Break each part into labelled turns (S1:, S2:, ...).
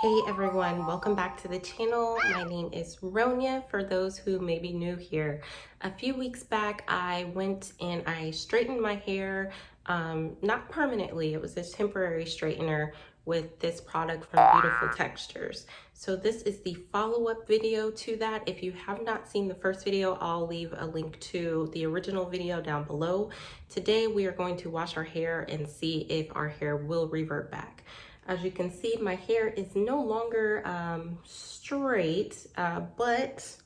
S1: Hey everyone, welcome back to the channel. My name is Ronya for those who may be new here. A few weeks back, I went and I straightened my hair, not permanently, it was a temporary straightener with this product from Beautiful Textures. So this is the follow-up video to that. If you have not seen the first video, I'll leave a link to the original video down below. Today we are going to wash our hair and see if our hair will revert back. As you can see, my hair is no longer straight, but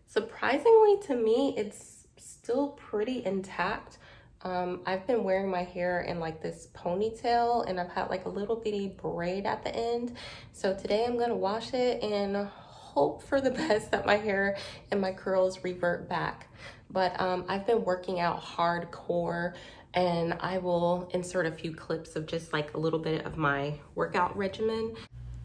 S1: surprisingly to me, it's still pretty intact. I've been wearing my hair in like this ponytail and I've had like a little bitty braid at the end. So today I'm gonna wash it and hope for the best that my hair and my curls revert back. But I've been working out hardcore and I will insert a few clips of just like a little bit of my workout regimen.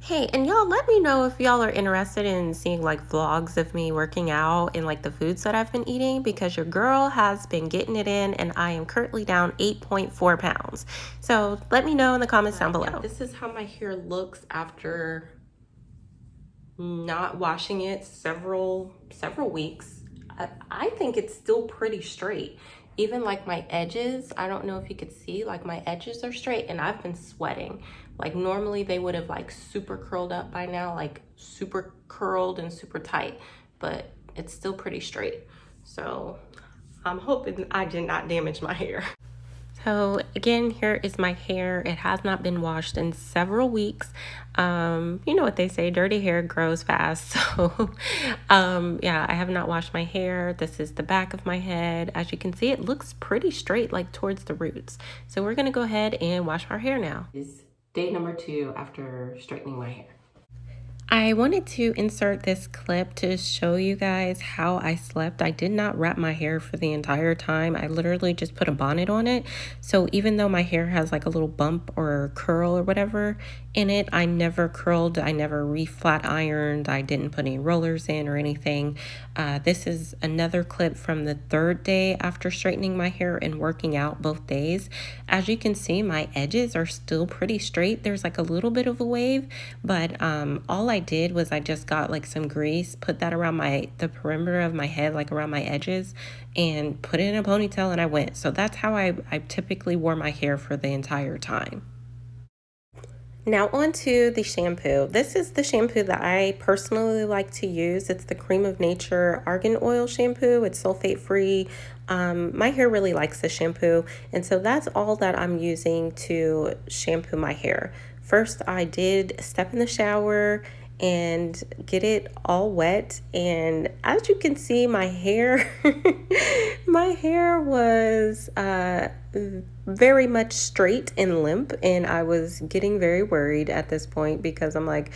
S1: Hey, and y'all let me know if y'all are interested in seeing like vlogs of me working out and like the foods that I've been eating, because your girl has been getting it in and I am currently down 8.4 pounds. So let me know in the comments down below. Yeah, this is how my hair looks after not washing it several weeks. I think it's still pretty straight. Even like my edges, I don't know if you could see, like my edges are straight and I've been sweating. Like normally they would have like super curled up by now, like super curled and super tight, but it's still pretty straight. So I'm hoping I did not damage my hair. So again, here is my hair. It has not been washed in several weeks. You know what they say, dirty hair grows fast. So yeah, I have not washed my hair. This is the back of my head. As you can see, it looks pretty straight, like towards the roots. So we're gonna go ahead and wash our hair now. It's day number 2 after straightening my hair. I wanted to insert this clip to show you guys how I slept. I did not wrap my hair for the entire time. I literally just put a bonnet on it. So even though my hair has like a little bump or curl or whatever in it, I never curled, I never re-flat ironed, I didn't put any rollers in or anything. This is another clip from the 3rd day after straightening my hair and working out both days. As you can see, my edges are still pretty straight. There's like a little bit of a wave, but all I did was I just got like some grease, put that around the perimeter of my head, like around my edges, and put it in a ponytail and I went. So that's how I typically wore my hair for the entire time. Now on to the shampoo. This is the shampoo that I personally like to use. It's the Cream of Nature Argan Oil shampoo. It's sulfate free. My hair really likes the shampoo, and so that's all that I'm using to shampoo my hair. First, I did step in the shower and get it all wet, and as you can see, my hair my hair was very much straight and limp, and I was getting very worried at this point because I'm like,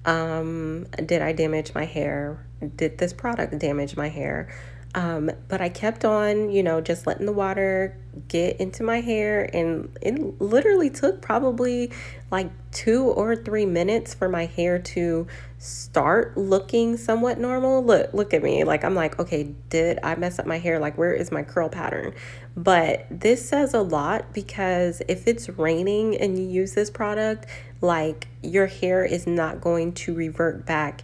S1: did I damage my hair? Did this product damage my hair? But I kept on, you know, just letting the water get into my hair, and it literally took probably like 2 or 3 minutes for my hair to start looking somewhat normal. Look at me. Like, I'm like, okay, did I mess up my hair? Like, where is my curl pattern? But this says a lot, because if it's raining and you use this product, like, your hair is not going to revert back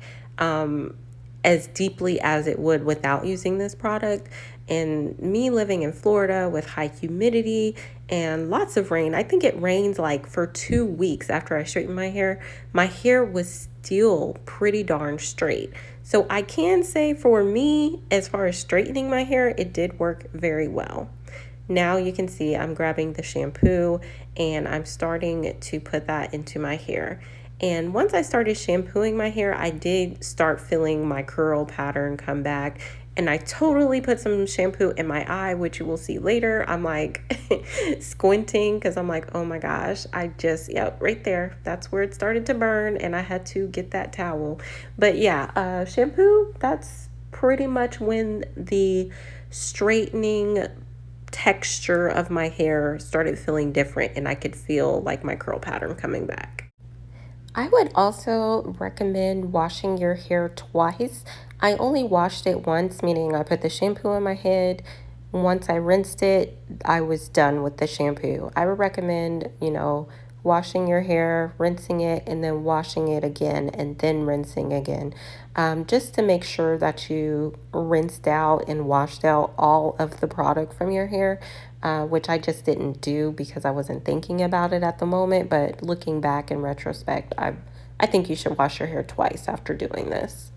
S1: as deeply as it would without using this product. And me living in Florida with high humidity and lots of rain, I think it rained like for 2 weeks after I straightened my hair was still pretty darn straight. So I can say for me, as far as straightening my hair, it did work very well. Now you can see I'm grabbing the shampoo and I'm starting to put that into my hair. And once I started shampooing my hair, I did start feeling my curl pattern come back. And I totally put some shampoo in my eye, which you will see later. I'm like squinting because I'm like, oh my gosh, yep, right there. That's where it started to burn and I had to get that towel. But yeah, shampoo, that's pretty much when the straightening texture of my hair started feeling different and I could feel like my curl pattern coming back. I would also recommend washing your hair twice. I only washed it once, meaning I put the shampoo on my head. Once I rinsed it, I was done with the shampoo. I would recommend, you know, washing your hair, rinsing it, and then washing it again, and then rinsing again, just to make sure that you rinsed out and washed out all of the product from your hair, which I just didn't do because I wasn't thinking about it at the moment. But looking back in retrospect, I think you should wash your hair twice after doing this.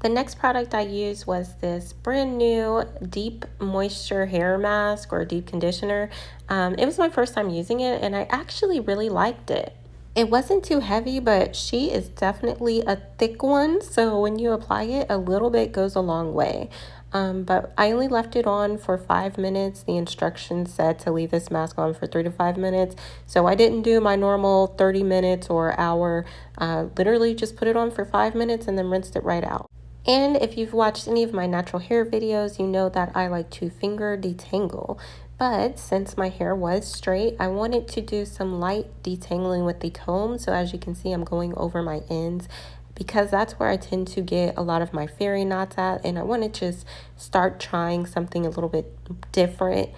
S1: The next product I used was this brand new deep moisture hair mask or deep conditioner. It was my first time using it and I actually really liked it. It wasn't too heavy, but she is definitely a thick one. So when you apply it, a little bit goes a long way. But I only left it on for 5 minutes. The instructions said to leave this mask on for 3 to 5 minutes. So I didn't do my normal 30 minutes or hour. Literally just put it on for 5 minutes and then rinsed it right out. And if you've watched any of my natural hair videos, you know that I like to finger detangle. But since my hair was straight, I wanted to do some light detangling with the comb. So as you can see, I'm going over my ends because that's where I tend to get a lot of my fairy knots at. And I want to just start trying something a little bit different.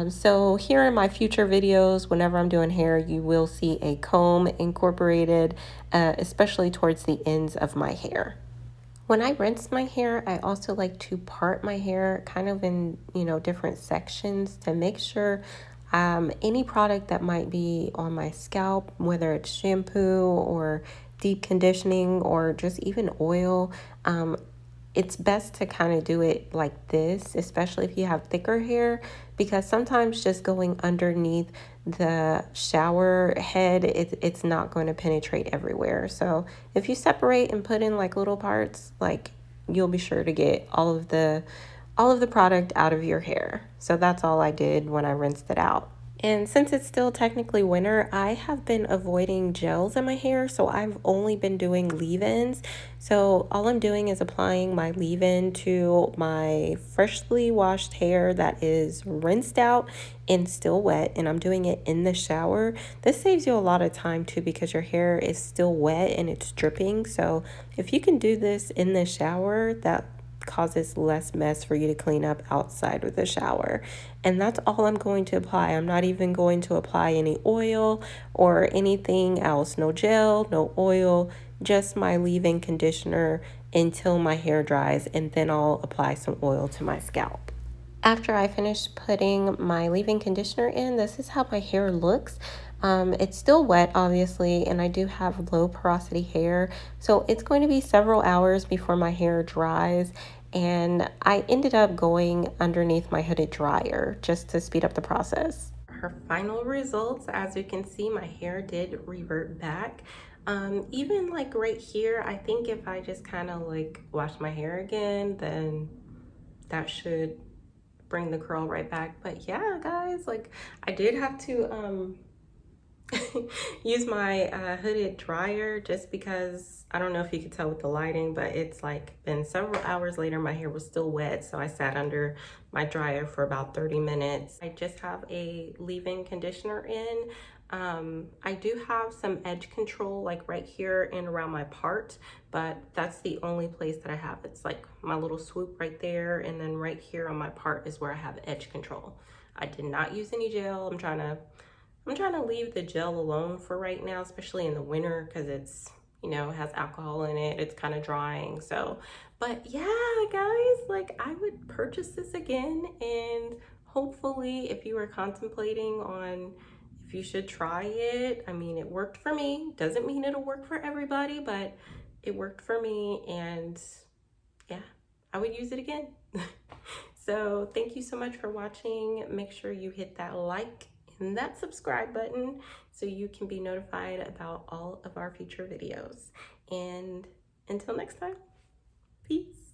S1: So here in my future videos, whenever I'm doing hair, you will see a comb incorporated, especially towards the ends of my hair. When I rinse my hair, I also like to part my hair kind of in, different sections to make sure any product that might be on my scalp, whether it's shampoo or deep conditioning or just even oil, it's best to kind of do it like this, especially if you have thicker hair, because sometimes just going underneath the shower head, it's not going to penetrate everywhere. So if you separate and put in like little parts, like you'll be sure to get all of the product out of your hair. So that's all I did when I rinsed it out. And since it's still technically winter, I have been avoiding gels in my hair. So I've only been doing leave-ins. So all I'm doing is applying my leave-in to my freshly washed hair that is rinsed out and still wet. And I'm doing it in the shower. This saves you a lot of time too because your hair is still wet and it's dripping. So if you can do this in the shower, that causes less mess for you to clean up outside of the shower. And that's all I'm going to apply. I'm not even going to apply any oil or anything else. No gel, no oil, just my leave-in conditioner until my hair dries, and then I'll apply some oil to my scalp. After I finish putting my leave-in conditioner in, this is how my hair looks. It's still wet, obviously, and I do have low porosity hair, so it's going to be several hours before my hair dries. And I ended up going underneath my hooded dryer just to speed up the process. Her final results, as you can see, my hair did revert back. Even like right here, I think if I just kind of like wash my hair again, then that should bring the curl right back. But yeah, guys, like I did have to use my hooded dryer just because I don't know if you could tell with the lighting, but it's like been several hours later, my hair was still wet, so I sat under my dryer for about 30 minutes. I just have a leave-in conditioner in. I do have some edge control like right here and around my part, but that's the only place that I have. It's like my little swoop right there, and then right here on my part is where I have edge control. I did not use any gel. I'm trying to leave the gel alone for right now, especially in the winter because it's, it has alcohol in it. It's kind of drying. So, but yeah, guys, like I would purchase this again. And hopefully if you are contemplating on if you should try it, I mean, it worked for me. Doesn't mean it'll work for everybody, but it worked for me. And yeah, I would use it again. So thank you so much for watching. Make sure you hit that like and that subscribe button so you can be notified about all of our future videos. And until next time, peace.